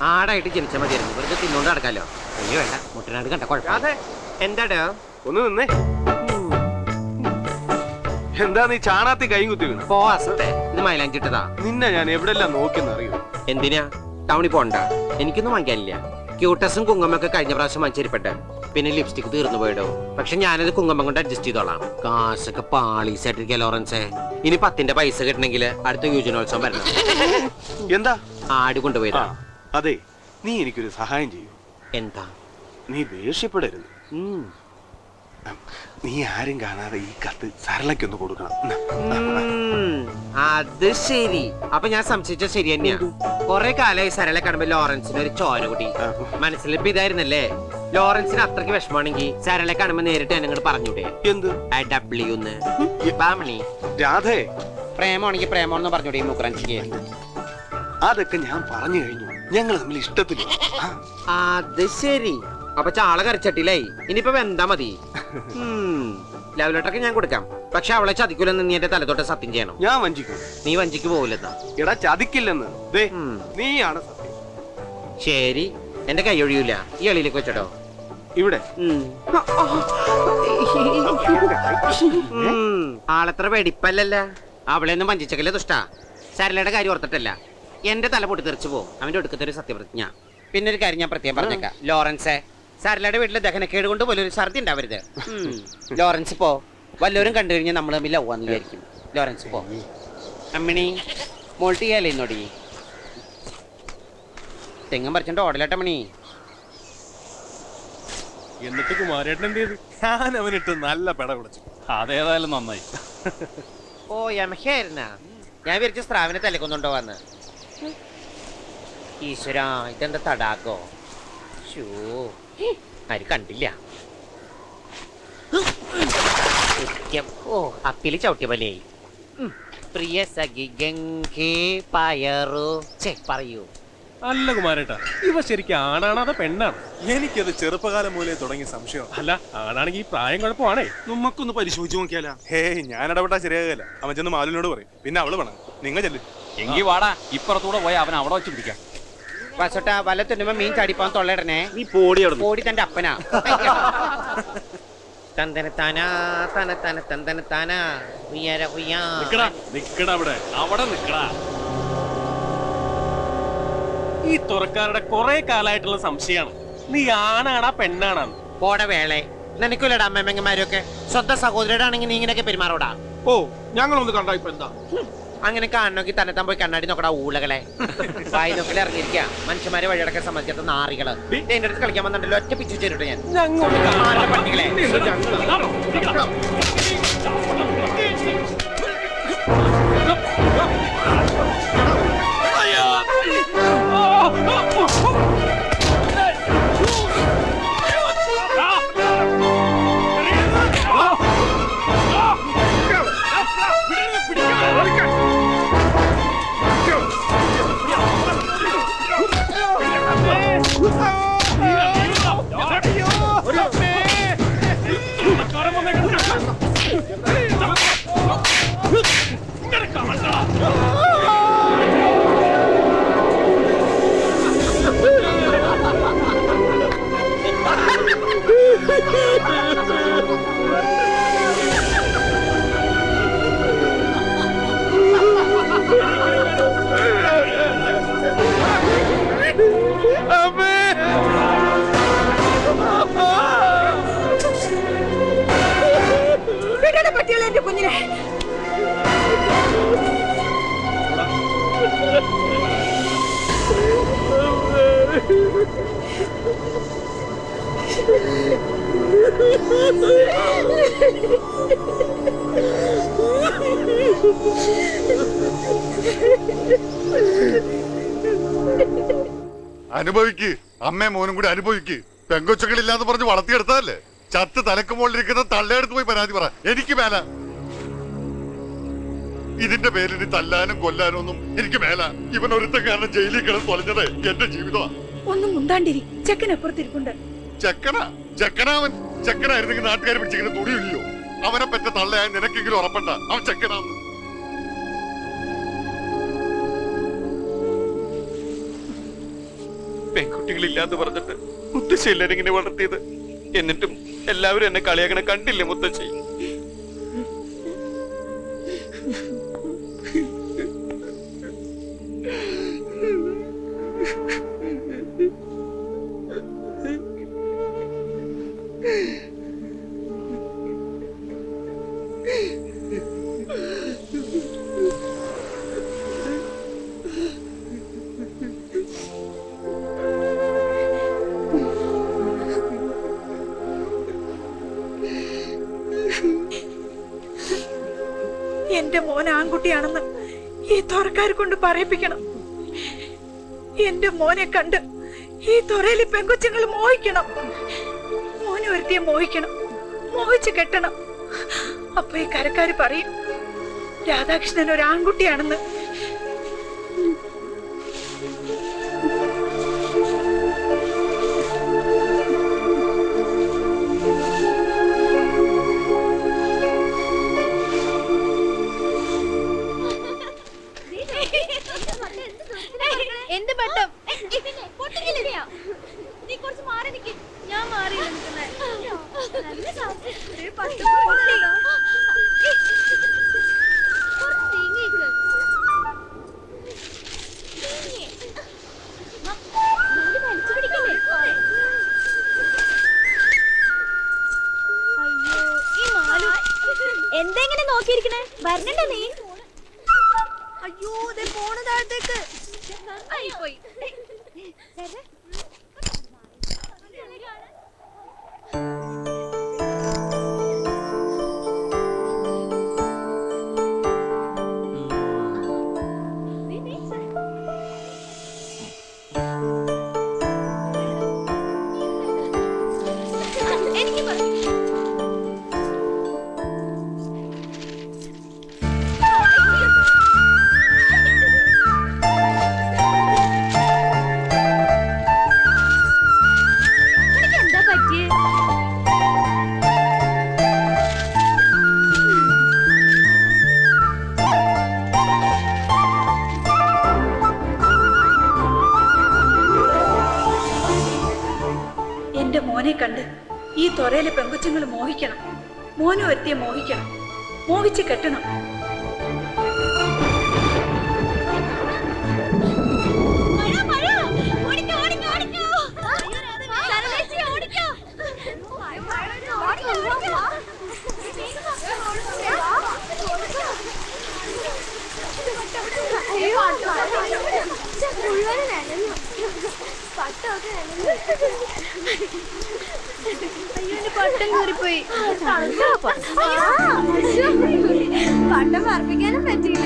ആടായിട്ട് ജനിച്ച മതിയായിരുന്നു, വെറുതെ തിന്നോണ്ട് നടക്കാലോ. വലിയ വേണ്ട, മുട്ടനാട് കണ്ട കുഴപ്പമില്ല. എന്താടോ ഒന്ന് നിന്നേ. എന്താ നീ ചാണാത്തി കൈ കുത്തി വീണു? പോവാസത്തെ ഇത് മൈലാഞ്ചിട്ടതാ. നിന്നെ ഞാൻ എവിടെല്ലാം നോക്കിയെന്ന് അറിയൂ. എന്തിനാ ടൗണിൽ പോണ്ട? എനിക്കൊന്നും വാങ്ങിക്കാനില്ല. ക്യൂട്ടസും കുങ്ങമ്മൊക്കെ കഴിഞ്ഞ പ്രാവശ്യം വാങ്ങിച്ചിരിപ്പട്ടെ. പിന്നെ ലിപ്സ്റ്റിക് തീർന്നു പോയിടോ. പക്ഷെ ഞാനത് കുങ്ങമ്മ കൊണ്ട് അഡ്ജസ്റ്റ് ചെയ്തോളാം. കാശൊക്കെ പാളീസായിട്ടിരിക്കുക ലോറൻസേ. ഇനി 10ന്റെ പൈസ കിട്ടണമെങ്കിൽ അടുത്ത യുവജനോത്സവം വരണം. എന്താ ആട് കൊണ്ടുപോയതാ. അതെ, നീ എനിക്കൊരു സഹായം ചെയ്യൂ. എന്താ? നീ ദേഷ്യപ്പെടരുത്. നീ ആരും കാണാതെ ഈ കത്ത് സരളയ്ക്കൊന്ന് കൊടുക്കണം. അത് ശരി. അപ്പൊ ഞാൻ സംശയിച്ച ശരി തന്നെയാ. കൊറേ കാലമായി സരളെ കാണുമ്പോ ലോറൻസിന് ഒരു ചോര കൂടി. മനസ്സിലിപ്പോ ഇതായിരുന്നല്ലേ? ലോറൻസിന് അത്രയ്ക്ക് വിഷമാണെങ്കിൽ സരളെ കാണുമ്പോ നേരിട്ട് എന്നങ്ങോട്ട് പറഞ്ഞൂടെ? എന്ത് ബാമണി രാധേ, പ്രേമാണെങ്കിൽ പ്രേമോന്ന് പറഞ്ഞൂടെ ഈ മുക്രാൻസിക്ക്? അതൊക്കെ ഞാൻ പറഞ്ഞു കഴിഞ്ഞു. ഞങ്ങൾ തമ്മിൽ ഇഷ്ടത്തില്ല. അത് ശരി. അപ്പൊ ചാള കരച്ചട്ടിലായി. ഇനിയിപ്പോ വെന്താ മതി. ലവ് ലെറ്ററൊക്കെ ഞാൻ കൊടുക്കാം. പക്ഷെ അവളെ ചതിക്കൂലെന്ന് നീ എന്റെ തലത്തോട്ട് സത്യം ചെയ്യണം. ഞാൻ വഞ്ചിക്കും. നീ വഞ്ചിക്ക് പോവില്ലെന്നാ? എടാ, ചതിക്കില്ലെന്ന്. നീയാണ് സത്യം. ശരി, എന്റെ കൈ ഒഴിയൂല. ഈ എളിയിലേക്ക് വെച്ചോ. ഇവിടെ ആളത്ര വെടിപ്പല്ലല്ല. അവളെയൊന്നും വഞ്ചിച്ചക്കല്ലേ ദുഷ്ടാ. സരളയുടെ കാര്യം ഓർത്തിട്ടല്ല. എന്റെ തല പൊട്ടി തെറിച്ചു പോകും അവന്റെ ഒടുക്കത്തെ ഒരു സത്യപ്രതിജ്ഞ. പിന്നെ ഒരു കാര്യം ഞാൻ പ്രത്യേകം പറഞ്ഞേക്കാം ലോറൻസേ, സരളയുടെ വീട്ടിലെ ദഹനക്കേട് കൊണ്ട് പോലൊരു ഛർദി ഉണ്ടാവരുത്. ലോറൻസ് പോ. വല്ലവരും കണ്ടു കഴിഞ്ഞാൽ നമ്മൾ തമ്മിൽ ലവാന്ന് വിചാരിക്കും. ലോറൻസ് പോ. അമ്മിണി മോൾട്ട് ചെയ്യാലേ നോടി. തെങ്ങും പറിച്ചോണ്ട് ഓടലട്ടമ്മണി. എന്നിട്ട് കുമാരേട്ടൻ എന്ത് ചെയ്തു? ഞാൻ അവനിട്ട് നല്ല പെട വിളിച്ചു. അതേതായാലും നന്നായി. ഓ യമഹയായിരുന്ന. ഞാൻ വിരിച്ച സ്രാവിനെ തലക്കൊന്നുണ്ടോ വന്ന്. ഈശ്വര, ഇതെന്താ തടാകോ? ആരും കണ്ടില്ല. ഓ, അപ്പില് ചവിട്ടിയ പോലെയായി. പ്രിയ സഖി ഗംഗേ പയറു. പറയൂ. അല്ല കുമാരേട്ടാ, ഇവ ശരിക്കും ആണാണോ അതോ പെണ്ണാണ്? എനിക്കത് ചെറുപ്പകാലം മൂലേ തുടങ്ങിയ സംശയം. അല്ല, ആണാണെങ്കിൽ ഈ പ്രായം കുഴപ്പമാണേ. നമുക്കൊന്ന് പരിശോധിച്ചു നോക്കിയാലോ? ഹേയ്, ഞാൻ ഇടപെട്ടാ ശരിയാകില്ല. അവൻ ചെന്ന് മാലിനോട് പറയും. പിന്നെ അവള് വേണം. നിങ്ങൾ ചെല്ലു. എങ്കി വാടാ, ഇപ്പുറത്തൂടെ പോയി അവൻ അവിടെ വെച്ച് പിടിക്കാം. വസോട്ടാ, വല്ല തുന്നുമ്പോ മീൻ ചാടിപ്പാൻ തൊള്ളയിടണേ. നീ പോടി തന്റെ അപ്പനാ. തന്തനത്താനാ തനത്തന തന്തനത്താനാ ഉയ്യാര ഉയ്യാ. നിക്കടാ അവിടെ, അവിടെ നിക്കടാ. ഈ തുറക്കാരുടെ കുറെ കാലായിട്ടുള്ള സംശയമാണ്, നീ ആണാണാ പെണ്ണാണെന്ന്. പോടെ വേളെ, നിനക്കില്ലടാ അമ്മമ്മമാരൊക്കെ. സ്വന്തം സഹോദരയുടെ ആണെങ്കിൽ നീ ഇങ്ങനെയൊക്കെ പെരുമാറോടാ. ഓ, ഞങ്ങളൊന്ന് കണ്ടാ ഇപ്പൊ എന്താ? അങ്ങനെ കാണണമെങ്കിൽ തന്നെത്താൻ പോയി കണ്ണാടി നോക്കടാ ഊളകളെ. വായി നോക്കൽ ഇറങ്ങിയിരിക്കുക മനുഷ്യന്മാരെ വഴിയടക്കാൻ സമ്മതിക്കാത്ത നാറികള്. എന്റെ അടുത്ത് കളിക്കാൻ വന്നിട്ടല്ലോ, ഒറ്റ പിച്ചു ചേരിട്ട് ഞാൻ പട്ടികളെ. കുഞ്ഞിനെ അനുഭവിക്ക്. അമ്മേ മോനും കൂടി അനുഭവിക്ക്. പെങ്കൊച്ചുകളില്ലാന്ന് പറഞ്ഞ് വളർത്തിയെടുത്തതല്ലേ. ചത്ത് തലക്ക് മുകളിലിരിക്കുന്ന തള്ളയെടുത്ത് പോയി പരാതി പറ. എനിക്ക് മേല. ഇതിന്റെ പേരിൽ തല്ലാനും കൊല്ലാനും ഒന്നും എനിക്ക് മേല. ഇവൻ ഒരുത്ത കാരണം ജയിലിൽ കിടന്ന് തൊലഞ്ഞത് എന്റെ ജീവിതമാ. ഒന്നും മുണ്ടാണ്ടിരി. ചെക്കനപ്പുറത്തിരിപ്പുണ്ട്. ചെക്കനാവൻ ചെക്കനായിരുന്നെങ്കിൽ നാട്ടുകാർ പിടിച്ചിങ്ങനെ തുണിയില്ലയോ? അവനെ പറ്റ തള്ളയാൻ നിനക്കെങ്കിലും ഉറപ്പണ്ട അവൻ ചെക്കനാന്ന്. പെൺകുട്ടികളില്ലാന്ന് പറഞ്ഞിട്ട് മുത്തശ്ശി എല്ലാരും ഇങ്ങനെ വളർത്തിയത്. എന്നിട്ടും എല്ലാവരും എന്നെ കളിയാക്കണ കണ്ടില്ലേ മുത്തശ്ശി? എന്റെ മോൻ ആൺകുട്ടിയാണെന്ന് ഈ തുറക്കാരെ കൊണ്ട് പറയിപ്പിക്കണം. എന്റെ മോനെ കണ്ട് ഈ തുറയില് പെങ്കൊച്ചുങ്ങൾ മോഹിക്കണം. മോനെ ഒരുത്തിയെ മോഹിക്കണം, മോഹിച്ച് കെട്ടണം. അപ്പൊ ഈ കരക്കാര് പറയും രാധാകൃഷ്ണൻ ഒരു ആൺകുട്ടിയാണെന്ന്. എന്ത് പട്ടം നീ കുറച്ച് മാറി നിൽക്ക്. ഞാൻ മാറി എന്തെങ്ങനെ നോക്കിയിരിക്കണേ? വരണണ്ട നീ. അയ്യോ പോണ താഴത്തേക്ക് പോയി. എന്റെ മോനെ കണ്ട് ഈ തുറയിലെ പെങ്കൊച്ചുങ്ങൾ മോഹിക്കണം. മോനെ ഒരുത്തിയെ മോഹിക്കണം, മോഹിച്ച് കെട്ടണം. പട്ടം കയറിപ്പോയി. പട്ടം പറപ്പിക്കാനും പറ്റിയില്ല.